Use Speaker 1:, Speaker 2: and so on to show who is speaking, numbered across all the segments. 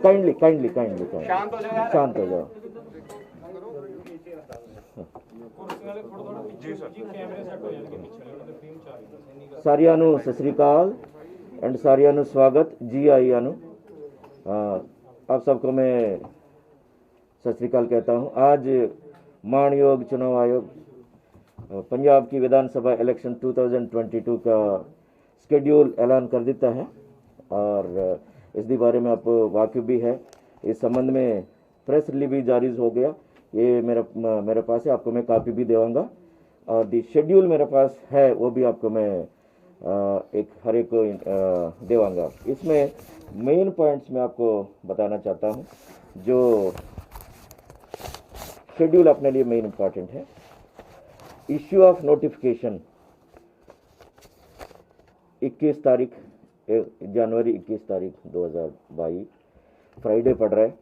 Speaker 1: Kindly kindly kindly
Speaker 2: शांत हो जाओ यार।
Speaker 1: शांत हो जाओ।
Speaker 2: जी सर।
Speaker 1: सारियां नू सत श्री अकाल एंड सारियां नू स्वागत जी आइयां नू। आप सबको मैं सत श्री अकाल कहता हूँ। आज मानयोग चुनाव आयोग पंजाब की विधानसभा इलेक्शन 2022 का स्केड्यूल ऐलान कर देता है और इसके बारे में आप वाकिफ भी है। इस संबंध में प्रेस रिलीज भी जारी हो गया। ये मेरे पास है, आपको मैं कॉपी भी देवांगा और दी शेड्यूल मेरे पास है वो भी आपको मैं एक हर एक को देवांगा। इसमें मेन पॉइंट्स मैं आपको बताना चाहता हूँ जो शेड्यूल अपने लिए मेन इंपॉर्टेंट है। इश्यू ऑफ नोटिफिकेशन 21 तारीख जनवरी 21 तारीख 2022 फ्राइडे पड़ रहा है।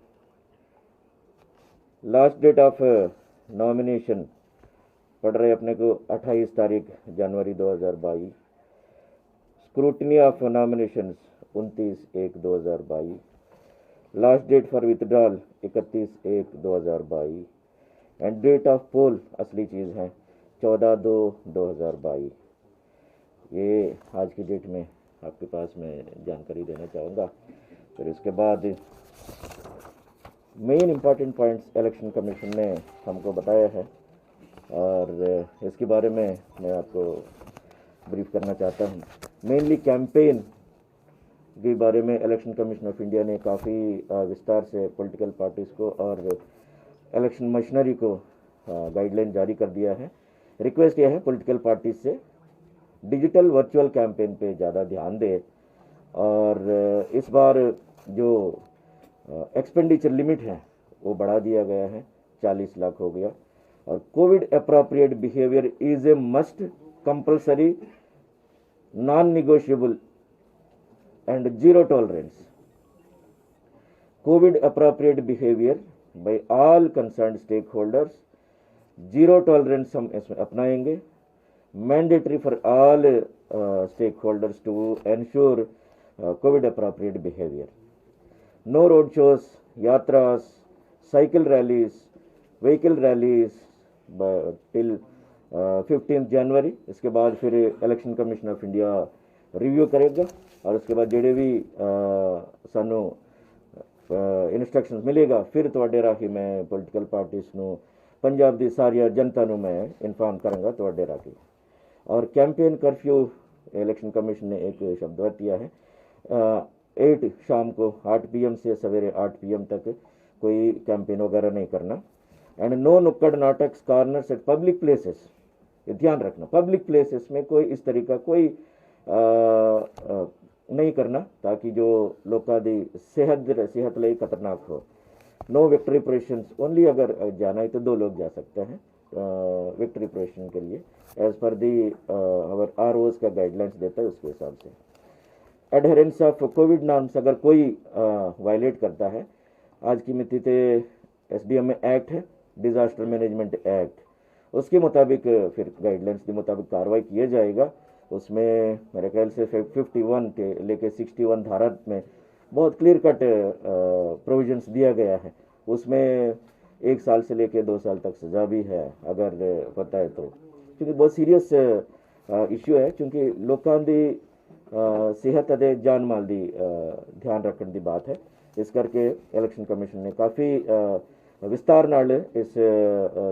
Speaker 1: लास्ट डेट ऑफ नॉमिनेशन पड़ रहा है अपने को 28 तारीख जनवरी 2022। Scrutiny of nominations 29/1/2022। Last date for withdrawal 31/1/2022 and date of poll असली चीज़ है 14/2/2022। ये आज की डेट में आपके पास मैं जानकारी देना चाहूँगा। फिर इसके बाद main important points election commission ने हमको बताया है और इसके बारे में मैं आपको ब्रीफ करना चाहता हूँ। मेनली कैंपेन के बारे में इलेक्शन कमीशन ऑफ इंडिया ने काफ़ी विस्तार से पॉलिटिकल पार्टीज़ को और इलेक्शन मशीनरी को गाइडलाइन जारी कर दिया है। रिक्वेस्ट यह है पॉलिटिकल पार्टीज से डिजिटल वर्चुअल कैंपेन पे ज़्यादा ध्यान दे और इस बार जो एक्सपेंडिचर लिमिट है वो बढ़ा दिया गया है, 40 लाख हो गया। और Covid appropriate behaviour is a must compulsory non negotiable and zero tolerance. Covid appropriate behaviour by all concerned stakeholders, zero tolerance हम इसमें अपनाएंगे। Mandatory for all stakeholders to ensure Covid appropriate behaviour. No road shows, yatras, cycle rallies, vehicle rallies till 15 January. इसके बाद फिर Election Commission of India review करेगा और उसके बाद जेडे भी सानू इंस्ट्रक्शंस मिलेगा फिर ਤੁਹਾਡੇ ਰਾਹੀਂ मैं पॉलिटिकल पार्टीज ਨੂੰ पंजाब ਦੀ ਸਾਰੀ जनता ਨੂੰ मैं इन्फॉर्म करूँगा ਤੁਹਾਡੇ ਰਾਹੀਂ। और कैंपेन कर्फ्यू इलेक्शन कमीशन ने एक शब्द दिया है 8 शाम को 8 PM से सवेरे 8 PM तक कोई कैंपेन वगैरह नहीं करना। एंड नो नुक्कड़ नाटक कॉर्नर्स एट पब्लिक प्लेसेस, ये ध्यान रखना पब्लिक प्लेसेस में कोई इस तरीका कोई नहीं करना ताकि जो लोगों की सेहत लिए खतरनाक हो। नो विक्ट्री प्रोसेशन ओनली, अगर जाना है तो 2 लोग जा सकते हैं विक्ट्री प्रोसेशन के लिए एज पर दी अवर ROs का गाइडलाइंस देता है उसके हिसाब से। एडहेरेंस ऑफ कोविड नॉर्म्स अगर कोई वायलेट करता है, आज की मिति ते SDM एक्ट है, डिजास्टर मैनेजमेंट एक्ट, उसके मुताबिक फिर गाइडलाइंस के मुताबिक कार्रवाई किया जाएगा। उसमें मेरे ख्याल से 51 के लेके 61 धारा में बहुत क्लियर कट प्रोविजंस दिया गया है। उसमें 1 साल से लेके 2 साल तक सज़ा भी है अगर पता है तो, क्योंकि बहुत सीरियस इशू है। क्योंकि लोगों की सेहत और जान माल की ध्यान रखने की बात है। इस करके इलेक्शन कमीशन ने काफ़ी विस्तार नाल इस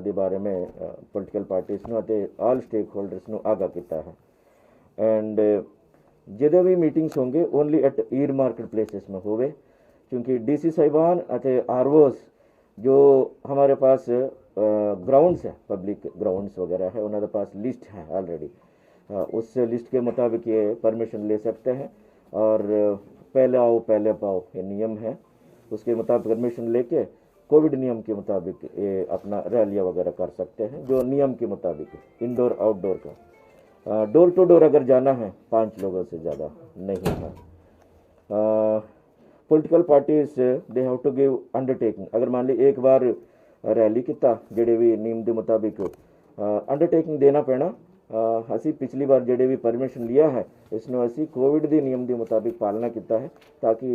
Speaker 1: दे बारे में पॉलिटिकल पार्टीज नूं अते ऑल स्टेक होल्डर्स नूं आगाह किया है। एंड जिदे भी मीटिंग्स होंगे only at year market places में होवे, क्योंकि DC साहिबान अते ROs जो हमारे पास ग्राउंड्स है, पब्लिक ग्राउंड्स वगैरह है, उन्होंने पास लिस्ट है ऑलरेडी। उस लिस्ट के मुताबिक ये परमिशन ले सकते हैं और पहले आओ पहले पाओ ये नियम है, उसके मुताबिक परमिशन लेके कोविड नियम के मुताबिक ये अपना रैलियाँ वगैरह कर सकते हैं जो नियम के मुताबिक इंडोर आउटडोर का। डोर टू डोर अगर जाना है 5 लोगों से ज़्यादा नहीं है। Political parties they have to give undertaking, अगर मान ली एक बार रैली किता जेडे भी नियम के मुताबिक अंडरटेकिंग देना पैना ਅਸੀਂ ਪਿਛਲੀ ਵਾਰ ਜਿਹੜੇ ਵੀ ਪਰਮਿਸ਼ਨ ਲਿਆ ਹੈ ਇਸ ਨੂੰ ਅਸੀਂ ਕੋਵਿਡ ਦੇ ਨਿਯਮ ਦੇ ਮੁਤਾबिक ਪਾਲਣਾ ਕੀਤਾ ਹੈ ਤਾਂ ਕਿ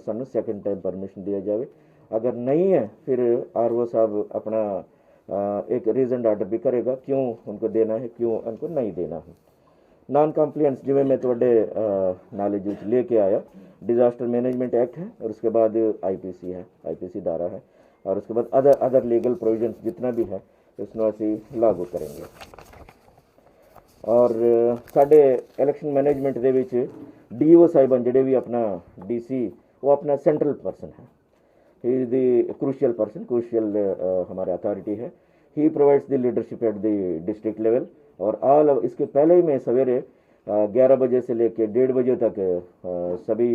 Speaker 1: ਸਾਨੂੰ ਸੈਕੰਡ ਟਾइम परमिशन दिया जाए। अगर नहीं है फिर आरओ साहब अपना एक रीजन आर्डर भी करेगा क्यों उनको देना है क्यों उनको नहीं देना है। नॉन कंप्लायंस जिमें मैं थोड़े नॉलेज लेके आया, डिजास्टर मैनेजमेंट एक्ट है और उसके बाद आईपीसी है, आईपीसी धारा है और उसके बाद अदर लीगल प्रोविजंस जितना भी है इसमें ਅਸੀਂ लागू करेंगे। और साढ़े इलैक्शन मैनेजमेंट ਦੇ ਵਿੱਚ ਡੀਓ ਸਾਹਿਬਾਨ ਜਿਹੜੇ ਵੀ ਆਪਣਾ ਡੀसी वो अपना सेंट्रल पर्सन है, he is the crucial person, crucial हमारे अथॉरिटी है। He provides the leadership at the district level और ऑल इसके पहले ही मैं सवेरे 11 बजे से लेकर 1:30 बजे तक सभी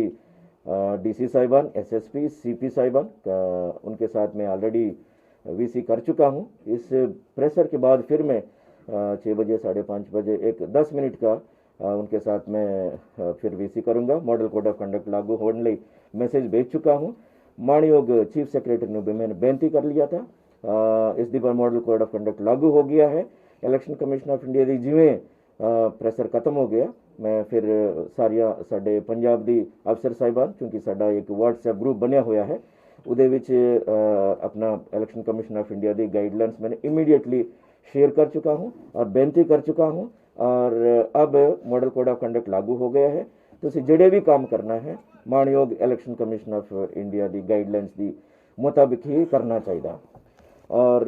Speaker 1: डीसी साहिबान, एसएसपी, सीपी साहिबान उनके साथ में ऑलरेडी वीसी कर चुका हूँ। इस प्रेशर के बाद फिर मैं 6 बजे 5:30 बजे एक 10 मिनट का उनके साथ मैं फिर वीसी करूँगा। मॉडल कोड ऑफ कंडक्ट लागू होने ਲਈ मैसेज भेज चुका हूँ। मानयोग चीफ सेक्रेटरी ने भी मैंने बेनती कर लिया था। इस दी पर मॉडल कोड ऑफ कंडक्ट लागू हो गया है। इलैक्शन कमीशन ऑफ इंडिया ਦੀ ਜਿਵੇਂ ਪ੍ਰੈਸ਼ਰ ਖਤਮ ਹੋ ਗਿਆ ਮੈਂ ਫਿਰ ਸਾਰੀਆਂ ਸਾਡੇ ਪੰਜਾਬ ਦੀ ਅਫਸਰ ਸਾਹਿਬਾਨ ਕਿਉਂਕਿ ਸਾਡਾ ਇੱਕ WhatsApp ਗਰੁੱਪ ਬਣਿਆ ਹੋਇਆ ਹੈ ਉਹਦੇ ਵਿੱਚ अपना election Commission of India the guidelines मैंने इमीडिएटली शेयर कर चुका हूँ और बेनती कर चुका हूँ और अब मॉडल कोड ऑफ कंडक्ट लागू हो गया है। तो ਜਿਹੜੇ भी काम करना है मानयोग election commission of India the guidelines ਦੀ मुताबिक ही करना चाहिए। और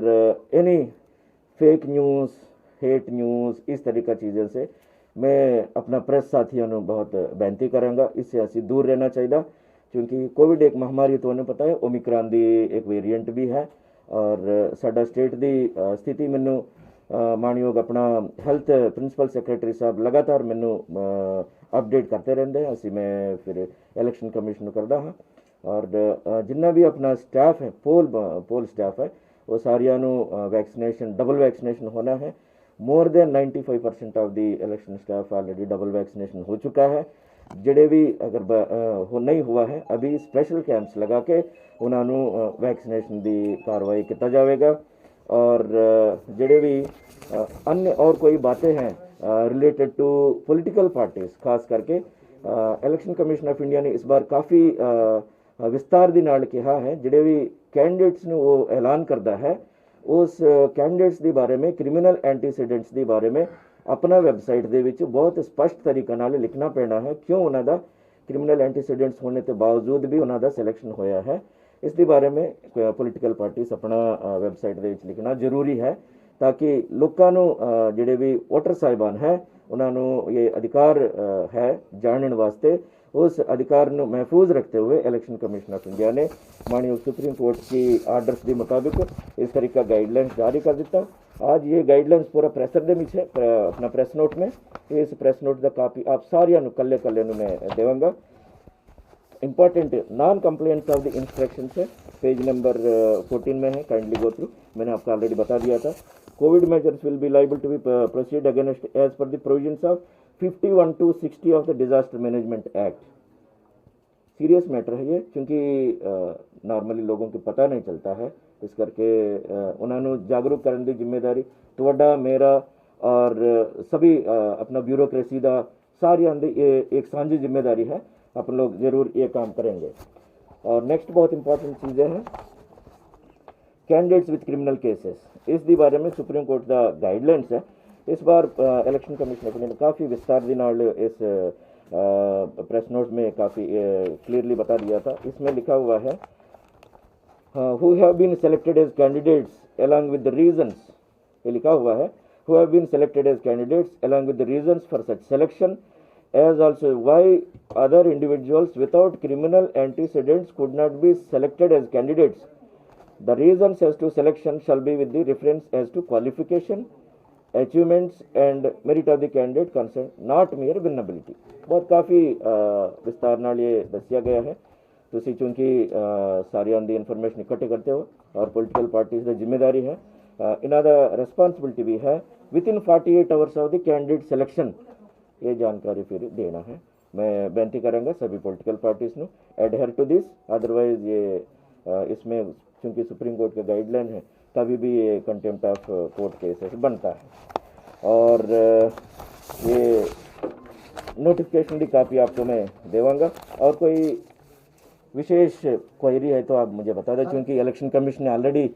Speaker 1: any fake news, hate news इस तरीका चीज़ों से मैं अपना प्रेस साथियों को बहुत बेनती करूँगा इससे असी दूर रहना चाहिए क्योंकि कोविड एक महामारी तो उन्हें पता है ओमिक्रॉन दी एक वेरिएंट भी है और साडा स्टेट दी स्थिति मैनू मानयोग अपना हेल्थ प्रिंसिपल सैक्रटरी साहब लगातार मैनू अपडेट करते रहते हैं। असी मैं फिर इलैक्शन कमीशन करता हाँ और जिन्ना भी अपना स्टाफ है पोल स्टाफ है वो सारिया वैक्सीनेशन डबल वैक्सीनेशन होना है। More than 95% of the election staff already double vaccination हो चुका है। ਜਿਹੜੇ भी अगर हो नहीं हुआ है अभी स्पेशल कैंप्स लगा के उन्होंने वैक्सीनेशन की कार्रवाई किया जाएगा। और ਜਿਹੜੇ भी अन्य और कोई बातें हैं रिलेटेड टू पॉलिटिकल पार्टीज खास करके इलैक्शन कमीशन ऑफ इंडिया ने इस बार काफ़ी विस्तार ਦੇ ਨਾਲ ਕਿਹਾ है ਜਿਹੜੇ भी कैंडिडेट्स ਨੂੰ वो ऐलान करता है उस कैंडिडेट्स के बारे में क्रिमिनल एंटीसीडेंट्स के बारे में अपना वैबसाइट ਦੇ ਵਿੱਚ बहुत स्पष्ट तरीके ਨਾਲ लिखना पैना है क्यों ਉਹਨਾਂ ਦਾ क्रिमिनल एंटीसीडेंट्स होने के बावजूद भी ਉਹਨਾਂ ਦਾ सिलेक्शन होया है। इस दे बारे में पोलिटिकल पार्टीज अपना वैबसाइट ਦੇ ਵਿੱਚ लिखना जरूरी है ताकि लोगों ਨੂੰ ਜਿਹੜੇ भी वोटर साहिबान है उन्होंने ये अधिकार है जानने वास्ते उस अधिकार को महफूज रखते हुए इलैक्शन कमीशन ऑफ इंडिया ने माननीय सुप्रीम कोर्ट की आर्डर्स के मुताबिक इस तरीका गाइडलाइंस जारी कर दिता। आज ये गाइडलाइंस पूरा प्रेसर दे विच है अपना प्रेस नोट में, इस प्रेस नोट का कापी आप सारिया कल्ले कल्ले मैं देवांगा। Important non complaints of the instruction है पेज नंबर 14 में है, काइंडली गो थ्रू। मैंने आपको ऑलरेडी बता दिया था। Covid measures will be liable to be proceed against as per the provisions of 51 to 60 of the disaster management act. Serious matter है ये क्योंकि नॉर्मली लोगों को पता नहीं चलता है, इस करके उन्होंने जागरूक करने की जिम्मेदारी तुहाडा मेरा और सभी अपना ब्यूरोक्रेसी का सारिया ये एक साझी जिम्मेदारी है। अपन लोग जरूर ये काम करेंगे। और नेक्स्ट बहुत इंपॉर्टेंट चीज़ें हैं कैंडिडेट्स विद क्रिमिनल केसेस, इस दी बारे में सुप्रीम कोर्ट का गाइडलाइंस है। इस बार इलेक्शन कमीशन ऑफ इंडिया ने काफ़ी विस्तार के नाल इस प्रेस नोट में काफ़ी क्लियरली बता दिया था। इसमें लिखा हुआ है who have been selected as candidates along with the reasons, ये लिखा हुआ है who have been selected as candidates along with the reasons for such selection as also why other individuals without criminal antecedents could not be selected as candidates. The reasons as to selection shall be with the reference as to qualification, achievements and merit of the candidate concerned, not mere winnability। बहुत काफ़ी विस्तार नाल ये दसिया गया है। तुसी चूँकि सारियां दी इन्फॉर्मेशन इकट्ठे करते हो और पॉलिटिकल पार्टीज की जिम्मेदारी है, इन्हों का रिस्पॉन्सिबिलिटी भी है with in 48 hours of the candidate selection ये जानकारी फिर देना है। मैं बेनती करूँगा सभी पॉलिटिकल पार्टीज को एडहेयर टू दिस, अदरवाइज ये इसमें चूँकि सुप्रीम कोर्ट का गाइडलाइन है तभी भी ये कंटेम्प्ट ऑफ कोर्ट केसेस बनता है। और ये नोटिफिकेशन की कापी आपको मैं देवांगा। और कोई विशेष क्वेरी है तो आप मुझे बता दें, क्योंकि इलेक्शन कमीशन ने ऑलरेडी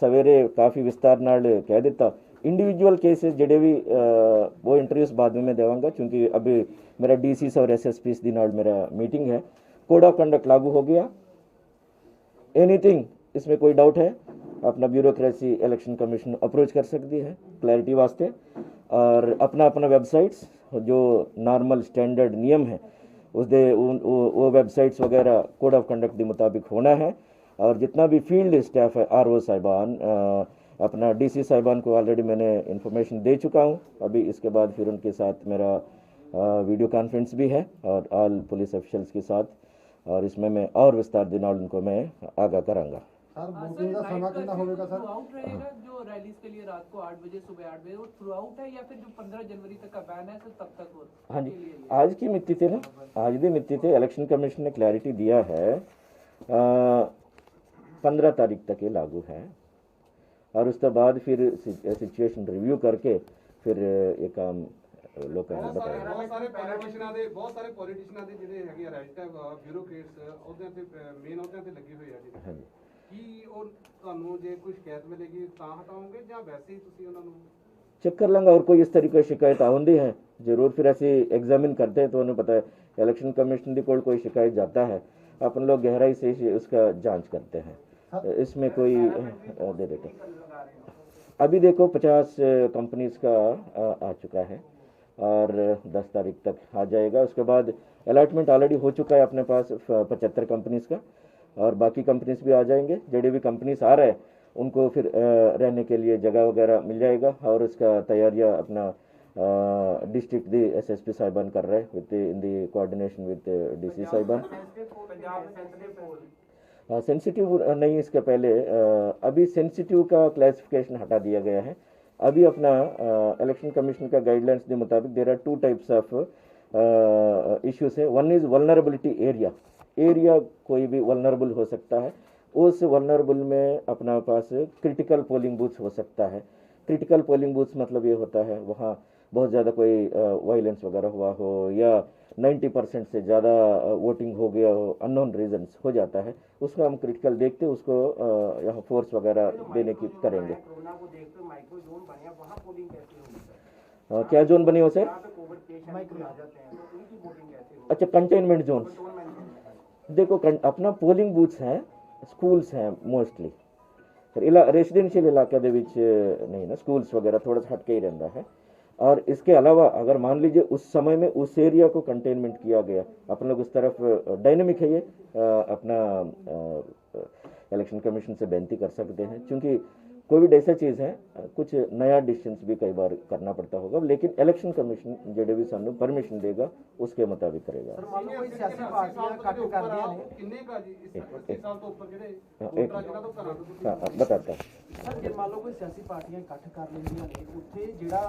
Speaker 1: सवेरे काफ़ी विस्तार नाल कह दिता। इंडिविजुअल केसेस जड़े भी वो इंटरव्यूज बाद में मैं देवांगा, क्योंकि अभी मेरा डीसी और एसएसपी दी नाल मेरा मीटिंग है। कोड ऑफ कंडक्ट लागू हो गया। एनीथिंग इसमें कोई डाउट है, अपना ब्यूरोक्रेसी इलेक्शन कमीशन अप्रोच कर सकती है क्लैरिटी वास्ते। और अपना अपना वेबसाइट्स जो नॉर्मल स्टैंडर्ड नियम है वो वेबसाइट्स वगैरह कोड ऑफ कंडक्ट के मुताबिक होना है। और जितना भी फील्ड स्टाफ है, आरओ साहिबान, अपना डीसी साहिबान को ऑलरेडी मैंने इन्फॉर्मेशन दे चुका हूँ। अभी इसके बाद फिर उनके साथ मेरा वीडियो कॉन्फ्रेंस भी है और ऑल पुलिस ऑफिशियल्स के साथ, और इसमें मैं और विस्तार दिनाल उनको मैं आगाह करांगा।
Speaker 2: सर वोटिंग का समय कितना होगा सर?
Speaker 3: थ्रूआउट रहेगा जो रैलीज के लिए रात को 8 बजे सुबह 8 बजे, वो थ्रूआउट है या फिर जो 15 जनवरी तक का बैन है सर तब तक हो?
Speaker 1: हाँ जी, आज की मिति थे ना, आज दी मिति थे। इलेक्शन कमीशन ने क्लैरिटी दिया है 15 तारीख तक ये लागू है, और उसके बाद फिर सिचुएशन रिव्यू करके फिर ये काम लोग बताएंगे।
Speaker 4: बहुत सारे पॉलिटिशियनां ਦੇ ਜਿਹੜੇ ਹੈਗੇ ਅਰੈਸਟ ਹੈ ਬਿਊਰੋਕਰੇਟਸ ਉਹਦੇ ਤੇ ਮੇਨ ਉਹਦੇ ਤੇ ਲੱਗੇ ਹੋਏ ਆ ਜੀ।
Speaker 1: ਹਾਂਜੀ,
Speaker 4: ਕੀ ਉਹ ਤੁਹਾਨੂੰ ਜੇ ਕੋਈ ਸ਼ਿਕਾਇਤ ਮਿਲੇਗੀ ਤਾਂ ਹਟਾਓਗੇ ਜਾਂ ਵੈਸੇ ਹੀ ਤੁਸੀਂ ਉਹਨਾਂ ਨੂੰ
Speaker 1: चेक कर लेंगे? और कोई इस तरीके की शिकायत आउंदी है जरूर फिर ऐसे एग्जामिन करते हैं तो उन्हें पता है इलेक्शन कमीशन की कोई शिकायत जाता है, अपन लोग गहराई से उसका जांच करते हैं। इसमें कोई दे देते। अभी देखो 50 कंपनीज का आ चुका है और 10 तारीख तक आ जाएगा। उसके बाद अलॉटमेंट ऑलरेडी हो चुका है अपने पास 75 कंपनीज का, और बाकी कंपनीज भी आ जाएंगे। जेडे भी कंपनीज आ रहे हैं उनको फिर रहने के लिए जगह वगैरह मिल जाएगा, और उसका तैयारियां अपना डिस्ट्रिक्ट दी एसएसपी साहिबान कर रहे हैं within the coordination with DC साहिबान। सेंसिटिव नहीं, इसके पहले अभी सेंसिटिव का क्लासिफिकेशन हटा दिया गया है। अभी अपना इलेक्शन कमीशन का गाइडलाइंस के मुताबिक there are 2 types of issues है। वन इज वल्नरेबिलिटी एरिया कोई भी वल्नरेबल हो सकता है। उस वल्नरेबल में अपना पास क्रिटिकल पोलिंग बूथ्स हो सकता है। क्रिटिकल पोलिंग बूथ्स मतलब ये होता है वहाँ बहुत ज़्यादा कोई वायलेंस वगैरह हुआ हो या 90% से ज़्यादा वोटिंग हो गया हो, अननोन रीजंस हो जाता है, उसको हम क्रिटिकल देखते उसको यहाँ फोर्स वगैरह देने की करेंगे। क्या जोन बनी हो सर? अच्छा, कंटेनमेंट जोन। देखो अपना पोलिंग बूथ्स हैं, स्कूल्स हैं मोस्टली, रेसिडेंशियल इलाके दे विच नहीं ना, स्कूल्स वगैरह थोड़ा सा हटके ही रहता है। और इसके अलावा अगर मान लीजिए उस समय में उस एरिया को कंटेनमेंट किया गया, अपन लोग उस तरफ डायनेमिक है ये अपना इलेक्शन कमीशन से बेनती कर सकते हैं, क्योंकि कोई भी ऐसा चीज़ है कुछ नया डिसीजन भी कई बार करना पड़ता होगा, लेकिन इलेक्शन कमीशन जेडे भी सानू परमिशन देगा उसके मुताबिक करेगा। बताता
Speaker 2: सर जे मान लो कोई सियासी पार्टियां इकट्ठ कर लेंदियां ने उत्थे जेड़ा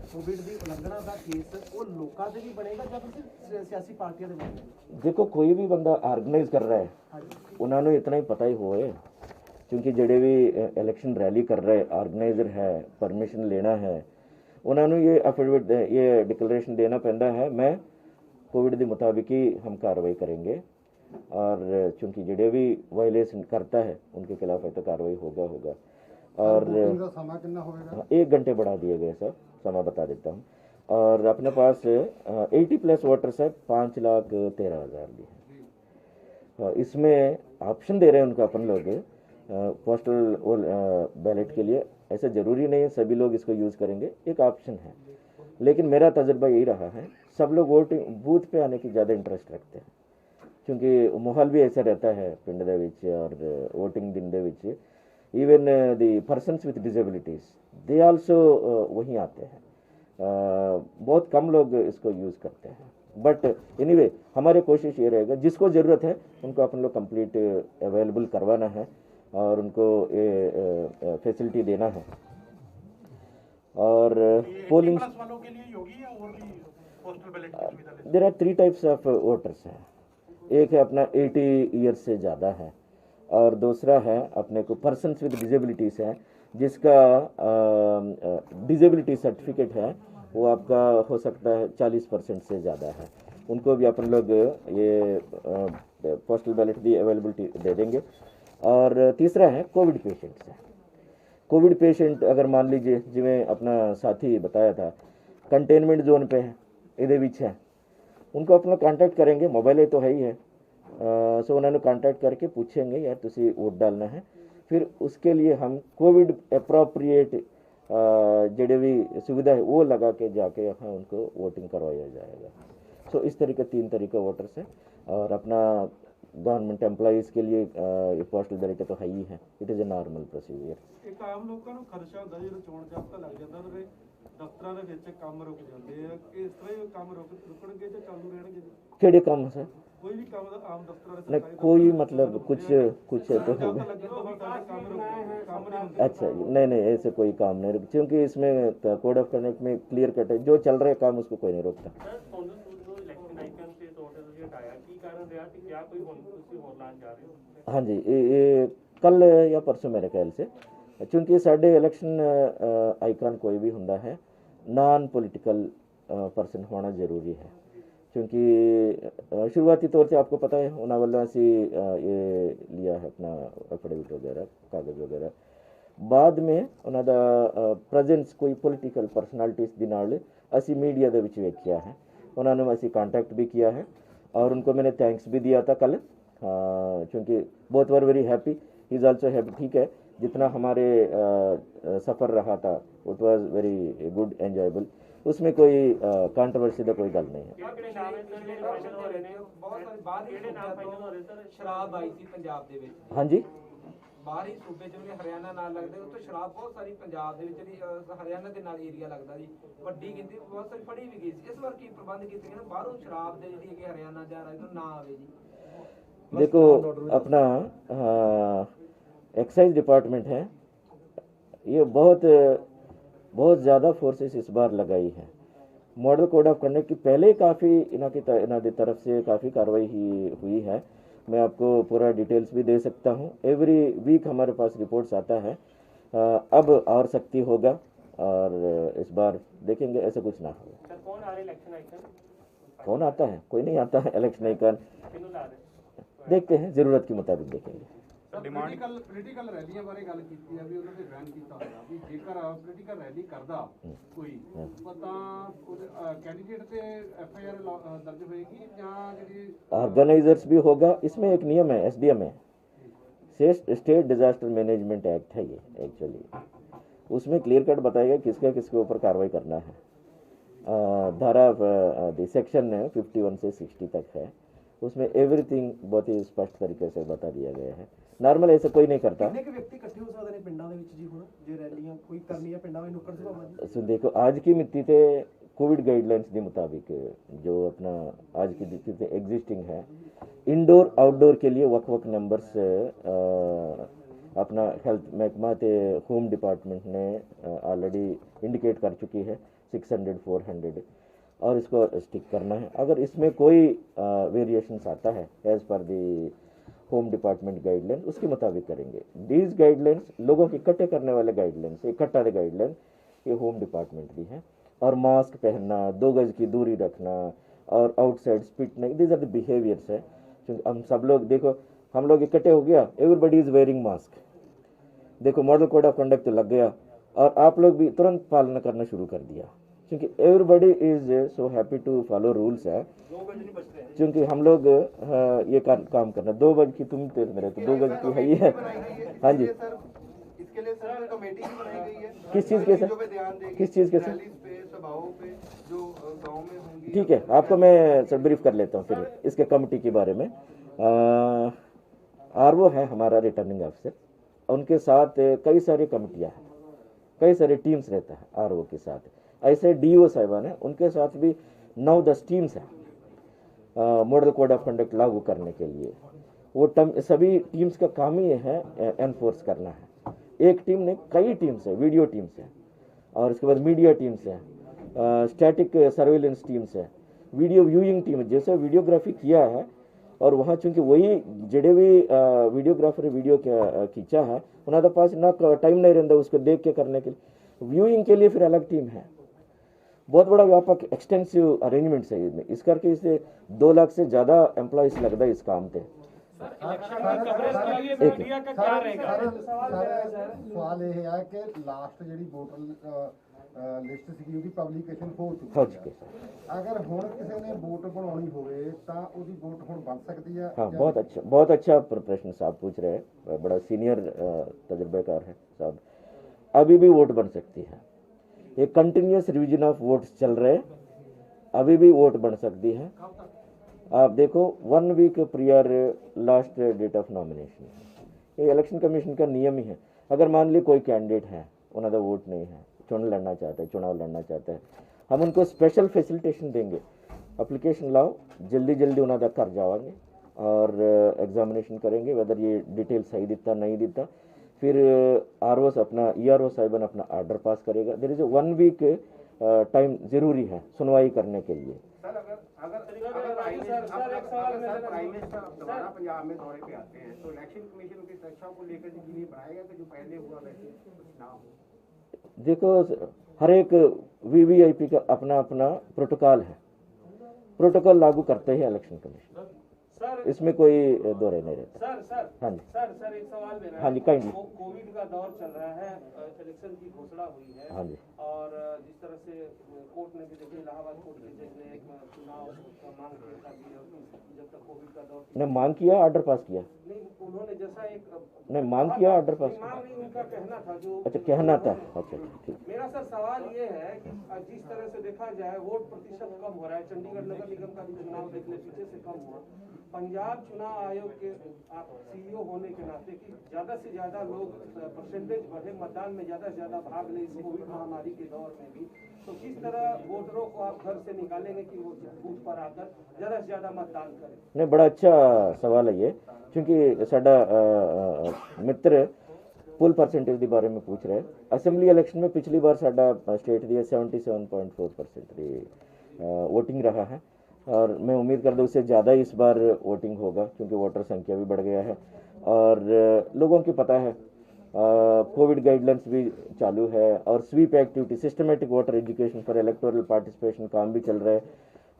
Speaker 2: कोविड दी उल्लंघना दा केस वो लोकां दे भी बनेगा या फिर सियासी पार्टियां दे बनेगा?
Speaker 1: देखो कोई भी बंदा ऑर्गेनाइज कर रहा है उन्होंने इतना ही पता ही होए, क्योंकि जेडे भी इलेक्शन रैली कर रहे ऑर्गेनाइजर है, परमिशन लेना है, उन्होंने ये एफिडेविट ये डिक्लेरेशन देना पैंदा है मैं कोविड के मुताबिक ही हम कार्रवाई करेंगे, और चूँकि जेडे भी वायलेशन करता है उनके खिलाफ तो कार्रवाई होगा। और 1 घंटे बढ़ा दिए गए सर, समय बता देता हूँ। और अपने पास 80+ वोटर्स है, 5,13,000 भी है। इसमें ऑप्शन दे रहे हैं उनको अपन लोग पोस्टल बैलेट के लिए, ऐसा ज़रूरी नहीं है सभी लोग इसको यूज़ करेंगे, एक ऑप्शन है। लेकिन मेरा तजर्बा यही रहा है सब लोग वोटिंग बूथ पे आने की ज़्यादा इंटरेस्ट रखते हैं, क्योंकि माहौल भी ऐसा रहता है पिंड दे विच और वोटिंग दिन they which even the persons with disabilities they also वहीं आते हैं। बहुत कम लोग इसको यूज़ करते हैं, बट एनीवे हमारी कोशिश ये रहेगा जिसको ज़रूरत है उनको अपन लोग कंप्लीट अवेलेबल करवाना है और उनको ये फैसिलिटी देना है। और polling there are 3 types of voters हैं। एक है अपना 80 ईयर्स से ज़्यादा है, और दूसरा है अपने को पर्सनस विद डिसेबिलिटीज़ है, जिसका डिसेबिलिटी सर्टिफिकेट है वो आपका हो सकता है 40% से ज़्यादा है, उनको भी अपन लोग ये पोस्टल बैलेट की अवेलेबिलिटी दे देंगे। और तीसरा है कोविड पेशेंट्स है। कोविड पेशेंट अगर मान लीजिए जिमें अपना साथी बताया था कंटेनमेंट जोन पे है, ਇਹਦੇ ਵਿੱਚ है, उनको अपना कांटेक्ट करेंगे, मोबाइल तो है ही है, सो उन्होंने कांटेक्ट करके पूछेंगे यार तुसी वोट डालना है, फिर उसके लिए हम कोविड अप्रोप्रिएट जेडे भी सुविधा है वो लगा के जाके यहाँ उनको वोटिंग करवाया जाएगा। सो इस तरीके 3 तरीके वोटर्स हैं। और अपना गवर्नमेंट एम्प्लॉइज़ के लिए ये पोस्टल बैलेट तो है ही है, it is a normal procedure.
Speaker 5: ਇੱਕ ਆਮ ਲੋਕਾਂ ਨੂੰ ਖਰਚਾ ਹੁੰਦਾ ਜਦੋਂ ਚੋਣ ਜਾਬਤਾ ਲੱਗ ਜਾਂਦਾ ਤੇ ਦਫ਼ਤਰਾਂ ਦੇ ਵਿੱਚ ਕੰਮ ਰੁਕ ਜਾਂਦੇ ਆ, ਇਸ ਤਰ੍ਹਾਂ ਹੀ ਕੰਮ ਰੁਕਣਗੇ ਜਾਂ ਚਾਲੂ ਰਹਿਣਗੇ ਜੀ?
Speaker 1: केड़े काम है सर?
Speaker 5: ਕੋਈ ਵੀ ਕੰਮ ਦਾ आम दफ्तर
Speaker 1: नहीं कोई मतलब कुछ तो होगा।
Speaker 5: काम नहीं होंगे।
Speaker 1: अच्छा नहीं नहीं ऐसे कोई काम नहीं रुक, क्योंकि इसमें कोड ऑफ कंडक्ट में क्लियर कट है, जो चल रहे काम उसको कोई नहीं रोकता। हाँ जी ये कल या परसों मेरे ख्याल से, क्योंकि साढ़े इलेक्शन आइकन कोई भी होंदा है नॉन पॉलिटिकल पर्सन होना जरूरी है, क्योंकि शुरुआती तौर से आपको पता है उन्होंने वालों से ये लिया है अपना एफिडेविट वगैरह कागज वगैरह, बाद में उन्होंने प्रेजेंस कोई पॉलिटिकल पर्सनालिटीज़ दी नाल असी मीडिया दे विच वेखिया है, उन्होंने असी कांटेक्ट भी किया है और उनको मैंने थैंक्स भी दिया था कल, क्योंकि both were very happy, he is also happy. ठीक है, जितना हमारे सफ़र रहा था it was very good enjoyable, उसमें कोई कंट्रोवर्सी का कोई गल नहीं है।
Speaker 2: शराब आई थी पंजाब दे विच,
Speaker 1: हाँ जी
Speaker 2: ਬਾਹਰੀ ਸੂਬੇ ਜਿਵੇਂ ਹਰਿਆਣਾ ਨਾਲ ਲੱਗਦੇ ਉੱਥੇ ਸ਼ਰਾਬ ਬਹੁਤ ਸਾਰੀ ਪੰਜਾਬ ਦੇ ਵਿੱਚ ਜਿਹੜੀ ਹਰਿਆਣਾ ਦੇ ਨਾਲ ਏਰੀਆ ਲੱਗਦਾ ਜੀ, ਵੱਡੀ ਗਿਣਤੀ ਬਹੁਤ ਸਾਰੀ ਫੜੀ ਵੀ ਗਈ ਸੀ। ਇਸ ਵਾਰ ਕੀ ਪ੍ਰਬੰਧ ਕੀਤੇ ਗਏ ਨੇ ਬਾਹਰੋਂ ਸ਼ਰਾਬ ਦੇ ਜਿਹੜੀ ਹੈਗੀ ਹਰਿਆਣਾ ਜਾ ਰਹੀ ਨਾ ਆਵੇ ਜੀ?
Speaker 1: देखो अपना एक्साइज डिपार्टमेंट है, ये बहुत ज़्यादा फोर्सेस इस बार लगाई है। मॉडल कोड ऑफ कंडक्ट की पहले काफ़ी इन्हों की तरफ से काफ़ी कार्रवाई हुई है, मैं आपको पूरा डिटेल्स भी दे सकता हूँ। एवरी वीक हमारे पास रिपोर्ट्स आता है, अब और सख्ती होगा और इस बार देखेंगे ऐसा कुछ ना हो।
Speaker 6: सर कौन आ रहे इलेक्शन आइकन?
Speaker 1: कौन आता है? कोई नहीं आता है इलेक्शन आइकन, देखते हैं ज़रूरत के मुताबिक देखेंगे।
Speaker 4: ਪੋਲੀਟੀਕਲ ਰੈਲੀਆਂ ਬਾਰੇ ਗੱਲ ਕੀਤੀ ਹੈ ਵੀ ਉਹਨਾਂ ਤੇ ਬੈਨ ਕੀਤਾ ਹੋਇਆ ਵੀ ਜੇਕਰ ਪੋਲੀਟੀਕਲ ਰੈਲੀ ਕਰਦਾ ਕੋਈ ਤਾਂ ਕੈਂਡੀਡੇਟ ਤੇ ਐਫਆਈਆਰ ਦਰਜ ਹੋਏਗੀ ਜਾਂ ਜਿਹੜੀ
Speaker 1: ऑर्गेनाइजर्स भी होगा। इसमें एक नियम है, एसडीएम है, स्टेट डिजास्टर मैनेजमेंट एक्ट है ये एक्चुअली, उसमें क्लियर कट बताएगा किसके ऊपर कार्रवाई करना है। धारा सेक्शन 51 से 60 तक है, उसमें एवरीथिंग बहुत ही स्पष्ट तरीके से बता दिया गया है। नॉर्मल ऐसा कोई नहीं करता।
Speaker 2: ਕਿੰਨੇ ਕੁ ਵਿਅਕਤੀ ਇਕੱਠੇ ਹੋ ਸਕਦੇ ਨੇ ਪਿੰਡਾਂ ਦੇ ਵਿੱਚ ਜੀ ਹੁਣ ਜੇ ਰੈਲੀਆਂ ਕੋਈ ਕਰਨੀ ਹੈ ਪਿੰਡਾਂ ਵਿੱਚ ਨੁੱਕੜ ਸਭਾਵਾਂ ਜੀ?
Speaker 1: सो देखो आज की मिट्टी थे कोविड गाइडलाइंस के मुताबिक जो अपना आज की स्थिति एग्जिस्टिंग है, इंडोर आउटडोर के लिए वक नंबर्स अपना हेल्थ महकमा ते होम डिपार्टमेंट ने ऑलरेडी इंडिकेट कर चुकी है 600 400 और इसको स्टिक करना है। अगर इसमें कोई वेरिएशंस आता है as per the home department guideline उसके मुताबिक करेंगे। दीज गाइडलाइंस लोगों के इकट्ठे करने वाले गाइडलाइंस, इकट्ठा दे गाइडलाइन ये होम डिपार्टमेंट की है, और मास्क पहनना, 2 गज की दूरी रखना और आउटसाइड स्पिट नहीं, दीज आर द बिहेवियर्स है। क्योंकि हम सब लोग देखो हम लोग इकट्ठे हो गया, एवरीबडी इज़ वेयरिंग मास्क, देखो मॉडल कोड ऑफ कंडक्ट तो लग गया और आप लोग भी तुरंत पालना करना शुरू कर दिया, क्योंकि everybody is so happy to follow rules है। क्योंकि हम लोग ये काम करना 2 गज की तुम तो मेरे तो 2 गज की है ही है। हाँ जी
Speaker 4: इसके लिए सर कमेटी भी बनाई गई है,
Speaker 1: किस चीज़ के सर? किस चीज़ के सर?
Speaker 4: सभाओं पे जो गांव में होंगी।
Speaker 1: ठीक है, आपको मैं सर ब्रीफ कर लेता हूँ फिर इसके कमेटी के बारे में। आरओ है हमारा रिटर्निंग ऑफिसर, उनके साथ कई सारी कमेटियाँ हैं, कई सारे टीम्स रहता है आरओ के साथ। ऐसे डीओ साहिबान हैं, उनके साथ भी 9-10 टीम्स हैं मॉडल कोड ऑफ कंडक्ट लागू करने के लिए। वो सभी टीम्स का काम ही है एनफोर्स करना है। एक टीम ने कई टीम्स है, वीडियो टीम्स है और इसके बाद मीडिया टीम्स है, स्टैटिक सर्वेलेंस टीम्स है, वीडियो व्यूइंग टीम, जैसे वीडियोग्राफी किया है और वहाँ चूंकि वही जेडे भी वीडियोग्राफर वीडियो खींचा है उन्होंने पास ना टाइम नहीं रहता उसको देख के करने के लिए, व्यूइंग के लिए फिर अलग टीम है। बहुत बड़ा व्यापक एक्सटेंसिव अरेंजमेंट्स है इसमें, इस करके इसे 2 लाख से ज़्यादा एम्प्लॉयज़ लगता है इस काम पे।
Speaker 6: सवाल ये है कि लास्ट जी वोटर लिस्ट सी ਉਹਦੀ ਪਬਲੀਕੇਸ਼ਨ ਹੋ ਚੁੱਕੀ है, अगर ਹੁਣ ਕਿਸੇ ने वोट ਬਣਾਉਣੀ ਹੋਵੇ ਤਾਂ ਉਹਦੀ वोट ਹੁਣ बन सकती है।
Speaker 1: हाँ, बहुत अच्छा प्रश्न साहब पूछ रहे हैं, बड़ा सीनियर तजुर्बेकार है साहब। अभी भी वोट बन सकती है, एक कंटिन्यूस रिवीजन ऑफ वोट्स चल रहे, अभी भी वोट बन सकती है। आप देखो 1 week prior last date of nomination, ये इलेक्शन कमीशन का नियम ही है। अगर मान ली कोई कैंडिडेट है उन्होंने वोट नहीं है, चुनाव लड़ना चाहता है, हम उनको स्पेशल फैसिलिटेशन देंगे। एप्लीकेशन लाओ, जल्दी उन्होंने घर जाओगे और एग्जामिनेशन करेंगे वेदर ये डिटेल सही दिता नहीं दिता, फिर आरओ अपना ईआरओ साहिबन अपना आर्डर पास करेगा। देयर इज 1 वीक टाइम जरूरी है सुनवाई करने के लिए।
Speaker 4: प्राइम मिनिस्टर दोबारा पंजाब में दौरे पे आते हैं तो इलेक्शन कमीशन की सुरक्षा को लेकर यकीनी बनाएगा कि जो पहले हुआ वैसे कुछ ना हो।
Speaker 1: देखो हर एक वीवीआईपी का अपना अपना प्रोटोकॉल है, प्रोटोकॉल लागू करते हैं इलेक्शन कमीशन, इसमें कोई दो राय नहीं रहता।
Speaker 7: सर
Speaker 1: हाँ जी
Speaker 7: सर एक सवाल मेरा
Speaker 1: हाँ जी काइंडली।
Speaker 7: कोविड का दौर चल रहा है, इलेक्शन की घोषणा हुई है।
Speaker 1: हाँ जी।
Speaker 7: और जिस तरह से कोर्ट ने भी देखिए, इलाहाबाद कोर्ट के जज ने एक चुनाव का मांग किया था कि जब तक कोविड का दौर
Speaker 1: ने मांग किया, ऑर्डर पास किया
Speaker 7: नहीं, उन्होंने जैसा एक
Speaker 1: नहीं मांग किया, ऑर्डर पास किया।
Speaker 7: मांग नहीं, उनका कहना था जो
Speaker 1: अच्छा कहना था, अच्छा ठीक।
Speaker 7: मेरा सर सवाल ये है कि जिस तरह से देखा जाए वोट प्रतिशत कम हो रहा है, चंडीगढ़ नगर निगम का भी चुनाव देख ले पीछे से कम हुआ, पंजाब चुनाव आयोग के आप सीईओ होने के नाते कि ज्यादा से ज्यादा लोग परसेंटेज बढ़े, मतदान में ज्यादा से ज्यादा भाग ले इस कोविड महामारी के दौर में भी, तो किस तरह वोटरों को आप घर से निकालेंगे कि वो बूथ पर आकर ज्यादा से ज्यादा मतदान करें?
Speaker 1: नहीं, बड़ा अच्छा सवाल है ये, क्योंकि साडा मित्र फुल परसेंटेज के बारे में पूछ रहे हैं। असेंबली इलेक्शन में पिछली बार साडा स्टेट दी 77.4% की वोटिंग रहा है और मैं उम्मीद करता हूँ उससे ज़्यादा इस बार वोटिंग होगा, क्योंकि वोटर संख्या भी बढ़ गया है और लोगों की पता है कोविड गाइडलाइंस भी चालू है और sweep activity, systematic voter education for electoral participation काम भी चल रहा है।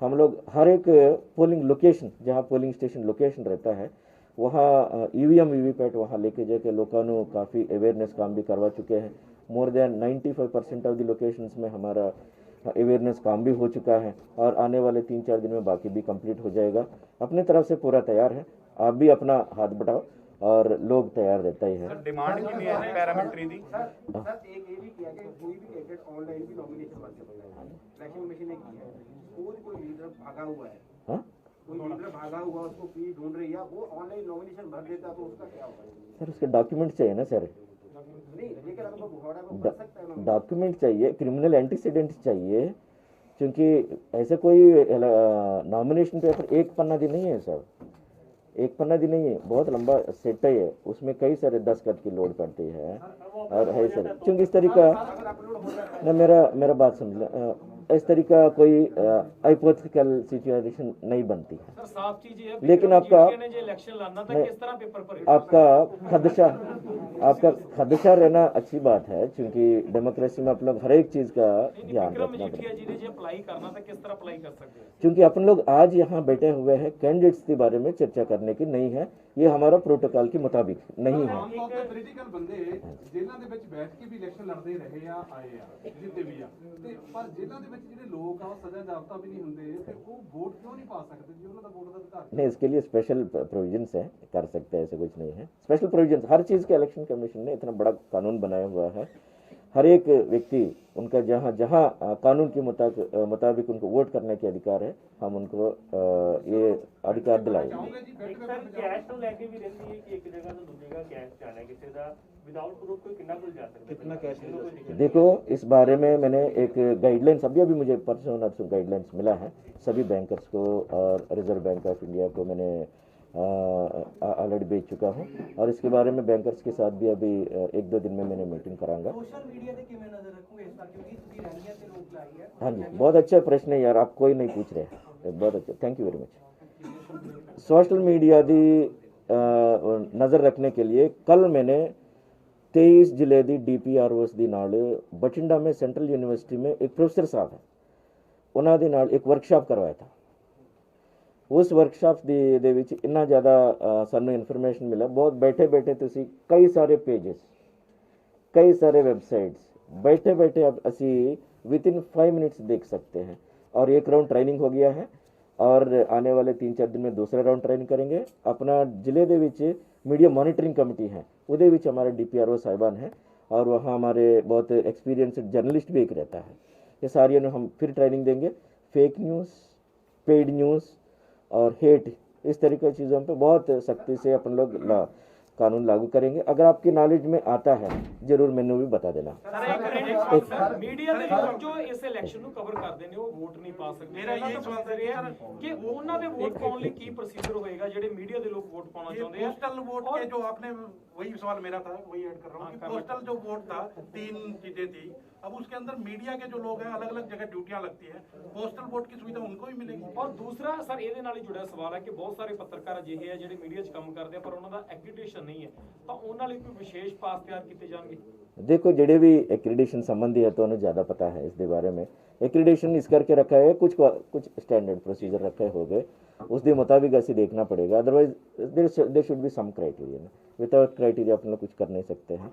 Speaker 1: हम लोग हर एक पोलिंग लोकेशन, जहाँ पोलिंग स्टेशन लोकेशन रहता है वहाँ ईवीएम वीवीपैट वहाँ लेके जाके लोगों को काफ़ी अवेयरनेस काम भी करवा चुके हैं। More than 95% of the locations में हमारा अवेयरनेस काम भी हो चुका है और आने वाले 3-4 दिन में बाकी भी कंप्लीट हो जाएगा। अपनी तरफ से पूरा तैयार है, आप भी अपना हाथ बढ़ाओ और लोग तैयार रहता ही है।
Speaker 8: डिमांड की है पैरामीटर दी
Speaker 4: सर एक ये भी किया कि कोई भी कैंडिडेट ऑनलाइन भी नॉमिनेशन भर सकता है, इलेक्शन कमीशन ने किया है। कोई लीडर भागा हुआ है,
Speaker 1: हाँ
Speaker 4: कोई लीडर भागा हुआ उसको पी ढूंढ रही है, वो ऑनलाइन नॉमिनेशन भर देता तो उसका क्या होगा?
Speaker 1: सर उसके डॉक्यूमेंट चाहिए ना सर,
Speaker 4: नहीं लेकिन अगर वो घोड़ा को भर सकता है
Speaker 1: डॉक्यूमेंट चाहिए, क्रिमिनल एंटीसीडेंट चाहिए, क्योंकि ऐसे कोई नॉमिनेशन पेपर एक पन्ना दी नहीं है सर, एक पन्ना दी नहीं है, बहुत लंबा सेट है, उसमें कई सारे दस्तखत की लोड पड़ती है और है सर, क्योंकि इस तरीका ना मेरा बात समझ इस तरीका कोई हाइपोथेटिकल सिचुएशन नहीं बनती है।
Speaker 7: सर साफ चीज ये है,
Speaker 1: लेकिन आपका
Speaker 7: ने जो इलेक्शन लड़ना था किस तरह पेपर पर
Speaker 1: आपका खदशा रहना अच्छी बात है, क्योंकि डेमोक्रेसी में आप लोग हर एक चीज का ध्यान रखना पड़ता है।
Speaker 7: जी ने जो अप्लाई करना था किस तरह अप्लाई कर सकते हैं?
Speaker 1: क्योंकि अपन लोग आज यहाँ बैठे हुए हैं कैंडिडेट्स के बारे में चर्चा करने की नहीं है, ये हमारा प्रोटोकॉल के मुताबिक नहीं है।
Speaker 4: ਆਮ ਤੌਰ ਤੇ ਪੋਲੀਟੀਕਲ ਬੰਦੇ ਜੇਲ੍ਹਾਂ ਦੇ ਵਿੱਚ ਬੈਠ ਕੇ ਵੀ ਇਲੈਕਸ਼ਨ ਲੜਦੇ ਰਹੇ ਆ, ਆਏ ਆ, ਜਿੱਤੇ ਵੀ ਆ, ਤੇ ਪਰ ਜੇਲ੍ਹਾਂ ਦੇ ਵਿੱਚ ਜਿਹੜੇ ਲੋਕ ਆ ਉਹ ਸਜ਼ਾ ਜਾਬਤਾ ਵੀ ਨਹੀਂ ਹੁੰਦੇ ਤੇ ਉਹ ਵੋਟ ਕਿਉਂ ਨਹੀਂ ਪਾ ਸਕਦੇ ਜੀ? ਉਹਨਾਂ ਦਾ ਵੋਟ ਦਾ ਅਧਿਕਾਰ
Speaker 1: नहीं, इसके लिए स्पेशल प्रोविजंस है, कर सकते हैं, ऐसा कुछ नहीं है। स्पेशल प्रोविजंस हर चीज़ के इलेक्शन कमीशन ने इतना बड़ा कानून बनाया हुआ है, हर एक व्यक्ति उनका जहाँ जहाँ कानून के मुताबिक उनको वोट करने के अधिकार है, हम उनको ये अधिकार दिलाएंगे।
Speaker 7: कैश तो लेके भी रहती है कि एक जगह से दूसरी जगह कैश जाना है किसी का विदाउट प्रूफ कोई कितना कुल जा सकता है, कितना कैश?
Speaker 1: देखो इस बारे में मैंने एक गाइडलाइंस अभी मुझे परसों गाइडलाइंस मिला है सभी बैंकर्स को और रिजर्व बैंक ऑफ इंडिया को मैंने ऑलरेडी भेज चुका हूँ और इसके बारे में बैंकर्स के साथ भी अभी 1-2 दिन में मैंने मीटिंग कराऊंगा।
Speaker 3: सोशल मीडिया पे किमें नजर रखोगे इस बार, क्योंकि इसकी रैलियां से रोक लाई है।
Speaker 1: हाँ जी, बहुत अच्छा प्रश्न है यार, आप कोई नहीं पूछ रहे, बहुत अच्छा, thank you very much. Social media की नज़र रखने के लिए कल मैंने 23 ਜ਼ਿਲ੍ਹੇ ਦੀ DPROs ਦੀ ਨਾਲ ਬਠਿੰਡਾ में सेंट्रल यूनिवर्सिटी में एक प्रोफेसर साहब है ਉਹਨਾਂ ਦੇ ਨਾਲ एक वर्कशॉप करवाया था। उस वर्कशॉप ਦੇ ਵਿੱਚ ਇੰਨਾ ਜ਼ਿਆਦਾ ਸਾਨੂੰ ਇਨਫੋਰਮੇਸ਼ਨ ਮਿਲਾ, बहुत बैठे बैठे ਤੁਸੀਂ कई सारे पेजेस, कई सारे वेबसाइट्स बैठे बैठे अब असी विद इन 5 मिनट्स देख सकते हैं। और एक राउंड ट्रेनिंग हो गया है और आने वाले 3-4 दिन में दूसरा राउंड ट्रेनिंग करेंगे। अपना जिले ਦੇ ਵਿੱਚ मीडिया मॉनिटरिंग कमेटी है, ਉਹਦੇ ਵਿੱਚ हमारे DPRO साहिबान हैं और वहाँ हमारे बहुत एक्सपीरियंस्ड जर्नलिस्ट भी एक रहता है। ये सारी हम फिर ट्रेनिंग देंगे। फेक न्यूज़, पेड न्यूज़ और हेट, इस तरह की चीज़ों पे बहुत सख्ती से अपन लोग कानून लागू करेंगे। अगर आपकी नॉलेज में आता है जरूर मैंने भी बता देना।
Speaker 9: ਮੀਡੀਆ ਦੇ ਲੋਕ ਜੋ ਇਸ ਇਲੈਕਸ਼ਨ ਨੂੰ ਕਵਰ ਕਰਦੇ ਨੇ ਉਹ ਵੋਟ ਨਹੀਂ ਪਾ ਸਕਦੇ। ਮੇਰਾ ਇਹ ਸਵਾਲ ਤੇ ਰਿਹਾ ਕਿ ਉਹਨਾਂ ਦੇ ਵੋਟ ਪਾਉਣ ਲਈ ਕੀ ਪ੍ਰੋਸੀਜਰ ਹੋਏਗਾ ਜਿਹੜੇ ਮੀਡੀਆ ਦੇ ਲੋਕ ਵੋਟ ਪਾਉਣਾ ਚਾਹੁੰਦੇ ਆ।
Speaker 4: पोस्टल वोट के जो आपने, वही सवाल मेरा था, वही ऐड कर रहा हूँ कि पोस्टल जो वोट था 3 चीजें थी, अब उसके अंदर मीडिया के जो लोग हैं अलग अलग जगह ड्यूटियां लगती है, पोस्टल वोट की सुविधा उनको भी मिलेगी।
Speaker 9: ਔਰ ਦੂਸਰਾ ਸਰ ਇਹਦੇ ਨਾਲ ਹੀ ਜੁੜਿਆ ਸਵਾਲ ਹੈ ਕਿ ਬਹੁਤ ਸਾਰੇ ਪੱਤਰਕਾਰ ਅਜਿਹੇ ਆ ਜਿਹੜੇ ਮੀਡੀਆ 'ਚ ਕੰਮ ਕਰਦੇ ਆ ਪਰ ਉਹਨਾਂ ਦਾ ਐਕ੍ਰੀਡੇਸ਼ਨ ਨਹੀਂ ਹੈ, ਤਾਂ ਉਹਨਾਂ ਲਈ ਕੋਈ ਵਿਸ਼ੇਸ਼ ਪਾਸ ਤਿਆਰ ਕੀਤੇ ਜਾਣਗੇ।
Speaker 1: देखो जेडे भी एक्रीडेशन संबंधी है तो उन्हें ज़्यादा पता है इसके बारे में। एक्रीडेशन इस करके रखा है, कुछ स्टैंडर्ड प्रोसीजर रखे हो गए, उसके मुताबिक ऐसे देखना पड़ेगा। Otherwise there should be some criteria, without criteria अपन लोग कुछ कर नहीं सकते हैं।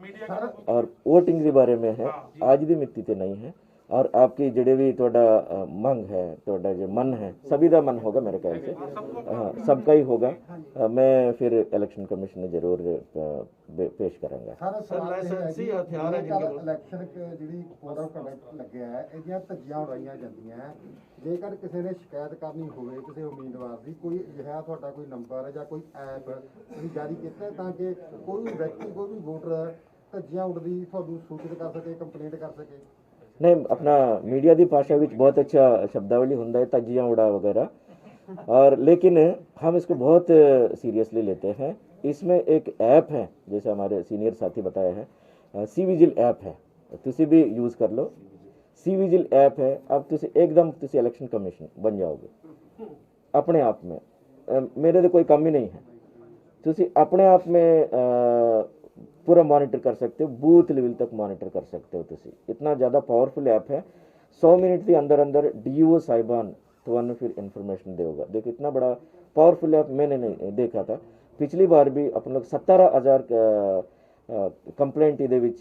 Speaker 1: और वोटिंग के बारे में है, आज की मिति तो नहीं है और आपकी जेडे भी थोड़ा मंग है, थोड़ा जो मन है, सभी का मन होगा मेरे ख्याल से, हाँ सबका ही होगा। मैं फिर इलेक्शन कमीशन में जरूर पेश करूँगा।
Speaker 6: ਲਾਇਸੈਂਸੀ ਹਥਿਆਰ ਹੈ ਇਲੈਕਸ਼ਨ ਜਿਹੜੀ ਕੋਡ ਆਫ ਕੰਡਕਟ ਲੱਗਿਆ ਹੈ ਇਹਦੀਆਂ ਧੱਜੀਆਂ ਉਡਾਈਆਂ ਜਾਂਦੀਆਂ। ਜੇਕਰ ਕਿਸੇ ਨੇ ਸ਼ਿਕਾਇਤ ਕਰਨੀ ਹੋਵੇ ਕਿਸੇ ਉਮੀਦਵਾਰ ਦੀ, ਕੋਈ ਅਜਿਹਾ ਤੁਹਾਡਾ ਕੋਈ ਨੰਬਰ ਹੈ ਜਾਂ ਕੋਈ ਐਪ ਤੁਸੀਂ ਜਾਰੀ ਕੀਤਾ ਹੈ ਤਾਂ ਕਿ ਕੋਈ ਵੀ ਵਿਅਕਤੀ, ਕੋਈ ਵੀ ਵੋਟਰ ਧੱਜੀਆਂ ਉਡਦੀ ਤੁਹਾਨੂੰ ਸੂਚਿਤ ਕਰ ਸਕੇ, ਕੰਪਲੇਂਟ ਕਰ ਸਕੇ?
Speaker 1: नहीं, अपना मीडिया की भाषा में बहुत अच्छा शब्दावली होता है तजियाँ उड़ा वगैरह, और लेकिन हम इसको बहुत सीरियसली लेते हैं। इसमें एक ऐप है जैसे हमारे सीनियर साथी बताया है, सी विजिल ऐप है, तुसी भी यूज़ कर लो। सी विजिल ऐप है, अब तुसी एकदम तुसी इलेक्शन कमीशन बन जाओगे अपने आप में। मेरे तो कोई कम ही नहीं है, तुसी अपने आप में पूरा मॉनिटर कर सकते हो, बूथ लेवल तक मॉनिटर कर सकते हो तुसी। इतना ज़्यादा पावरफुल ऐप है। 100 मिनट के अंदर अंदर DO साहिबान तो फिर इन्फॉर्मेशन देगा। देखो इतना बड़ा पावरफुल ऐप मैंने नहीं देखा था। पिछली बार भी अपन लोग 17,000 कंप्लेंट ਇਹਦੇ ਵਿੱਚ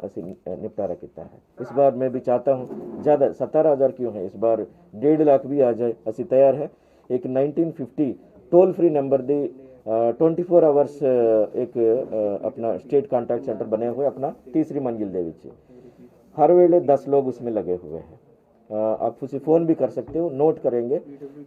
Speaker 1: ਅਸੀਂ निपटारा किया है। इस बार मैं भी चाहता हूँ ज़्यादा 17,000 क्यों है, इस बार 1.5 लाख भी आ जाए, ਅਸੀਂ तैयार है। एक 1950 टोल फ्री नंबर दी 24 आवर्स एक अपना स्टेट कॉन्टैक्ट सेंटर बने हुए अपना 3री मंजिल दे विच, हर वेले 10 लोग उसमें लगे हुए हैं। आप उसे फ़ोन भी कर सकते हो, नोट करेंगे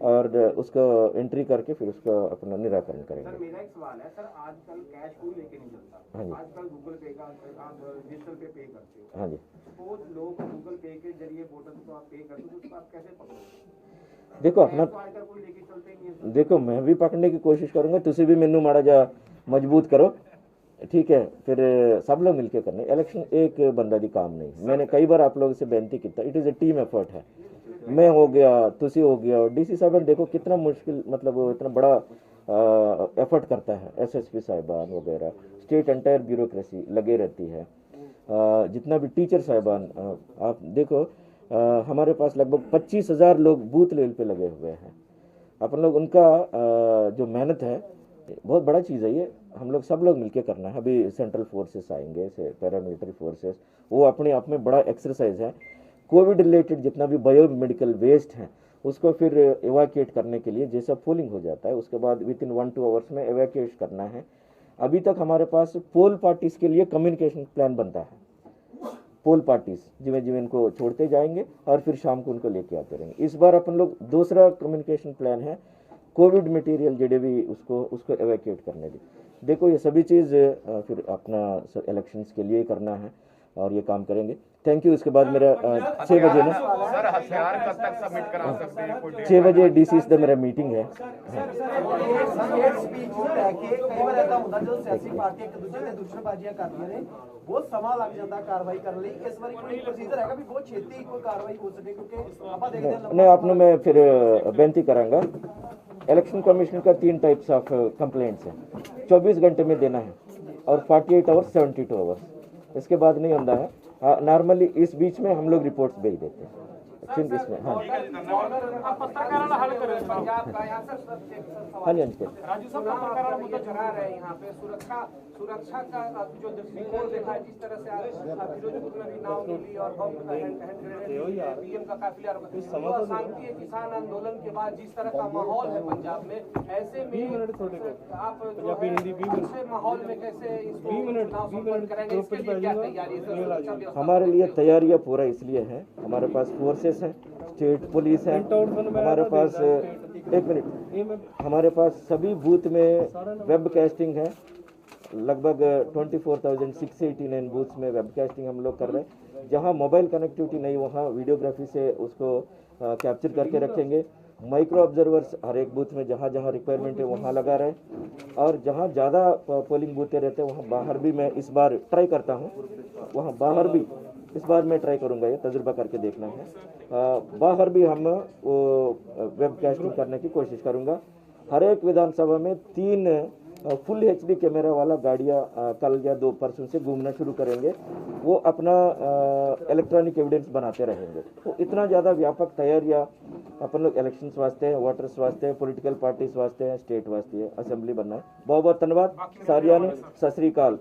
Speaker 1: और उसको एंट्री करके फिर उसका अपना निराकरण करेंगे।
Speaker 2: सर मेरा एक सवाल है सर, आजकल कैश कोई लेके नहीं चलता,
Speaker 1: हाँ जी,
Speaker 2: आजकल गूगल पे का आप डिजिटल पे करते हो।
Speaker 1: हाँ जी,
Speaker 2: तो लोग गूगल पे के जरिए वोटर को आप पे करते हो तो उसको आप कैसे पकड़ोगे?
Speaker 1: देखो अपना,
Speaker 2: कोई लेके चलते ही नहीं है।
Speaker 1: देखो मैं भी पकड़ने की कोशिश करूँगा, तुसी भी मैनू माड़ा जा मजबूत करो, ठीक है? फिर सब लोग मिलके करने। इलेक्शन एक बंदा दी काम नहीं। मैंने कई बार आप लोगों से बेनती की, it is a team effort है। मैं हो गया, तुसी हो गया, DC साहब देखो कितना मुश्किल, मतलब वो इतना बड़ा एफर्ट करता है। SSP साहिबान वगैरह, स्टेट एंटायर ब्यूरोक्रेसी लगे रहती है, जितना भी टीचर साहिबान आप देखो, हमारे पास लगभग 25,000 लोग बूथ लेवल पे लगे हुए हैं। अपन लोग उनका जो मेहनत है बहुत बड़ा चीज़ है ये, हम लोग सब लोग मिलके करना है। अभी सेंट्रल फोर्सेस आएंगे, पैरामिलिट्री फोर्सेस, वो अपने आप में बड़ा एक्सरसाइज है। कोविड रिलेटेड जितना भी बायो मेडिकल वेस्ट है उसको फिर एवाक्यूएट करने के लिए जैसा पोलिंग हो जाता है उसके बाद विद इन 1-2 आवर्स में एवाक्यूएट करना है। अभी तक हमारे पास पोल पार्टीज़ के लिए कम्युनिकेशन प्लान बनता है। पोल पार्टीज़ जिमें जिमें इनको छोड़ते जाएंगे और फिर शाम को उनको लेके आते रहेंगे। इस बार अपन लोग दूसरा कम्युनिकेशन प्लान है, कोविड मटेरियल जेडे भी उसको एवैक्यूएट करने दी। देखो ये सभी चीज़ फिर अपना इलेक्शंस के लिए करना है और ये काम करेंगे। Thank you. इसके बाद मेरा 6 बजे ना
Speaker 8: सर हथियार कब तक सबमिट करा सकते हैं?
Speaker 1: 6 बजे DC से मेरा मीटिंग है।
Speaker 10: ਬਹੁਤ ਸਮਾਂ ਲੱਗ ਜਾਂਦਾ ਕਾਰਵਾਈ ਕਰਨ ਲਈ, ਇਸ ਵਾਰੀ ਕੋਈ ਪ੍ਰੋਸੀਜਰ ਹੈਗਾ ਵੀ ਬਹੁਤ ਛੇਤੀ ਕੋਈ ਕਾਰਵਾਈ ਹੋ ਸਕੇ? ਕਿਉਂਕਿ ਆਪਾਂ ਦੇਖਦੇ ਹਾਂ
Speaker 1: नहीं आपने मैं फिर बेनती करांगा इलेक्शन कमीशन का 3 टाइप्स ऑफ कंप्लेंट्स हैं, 24 घंटे में देना है और 48 आवर्स, 72 आवर्स, इसके बाद नहीं होता है। नॉर्मली इस बीच में हम लोग रिपोर्ट्स भेज देते हैं इसमें। हाँ
Speaker 9: आप पत्रकारों का हल करें
Speaker 2: पंजाब का यहाँ सर एक सवाल।
Speaker 1: हाँ जी
Speaker 9: राजू साहब
Speaker 2: चुनाव
Speaker 9: पत्रकारों
Speaker 2: का
Speaker 9: मुद्दा
Speaker 2: ये करा रहे हैं यहाँ पे सुरक्षा का जो दृष्टिकोण देखा है, जिस तरह से फिरोजपुर में भी नाव मिली और बम हैंड ग्रेनेड पीएम का काफिला शांति किसान आंदोलन के बाद जिस तरह का माहौल है पंजाब में, ऐसे में आप जो है अच्छे माहौल में कैसे इसको चुनाव संपन्न करेंगे, इसके लिए क्या तैयारी है?
Speaker 1: हमारे लिए तैयारियां पूरा इसलिए है, हमारे पास फोर्सेस हैं, स्टेट पुलिस है, हमारे पास एक मिनट, हमारे पास सभी बूथ में वेब कास्टिंग है, लगभग 24,689 बूथ्स में वेब कास्टिंग हम लोग कर रहे हैं। जहां मोबाइल कनेक्टिविटी नहीं वहां वीडियोग्राफी से उसको कैप्चर करके रखेंगे। माइक्रो ऑब्जर्वर्स हर एक बूथ में जहां जहां रिक्वायरमेंट है वहां लगा रहे, और जहां ज़्यादा पोलिंग बूथें रहते हैं वहां बाहर भी मैं इस बार ट्राई करता हूं, वहां बाहर भी इस बार मैं ट्राई करूंगा, ये तजुर्बा करके देखना है। बाहर भी हम वेब कास्टिंग करने की कोशिश करूंगा। हर एक विधानसभा में 3 फुल HD कैमरा वाला गाड़ियाँ कल या 2 परसों से घूमना शुरू करेंगे, वो अपना इलेक्ट्रॉनिक एविडेंस बनाते रहेंगे। तो इतना ज़्यादा व्यापक तैयारियाँ अपन लोग इलेक्शंस वास्ते हैं, वोटर्स वास्ते हैं, पॉलिटिकल पार्टीज वास्ते हैं, स्टेट वास्ते है, असेंबली बनना है। बहुत बहुत धन्यवाद सारिया ने, सत श्री अकाल।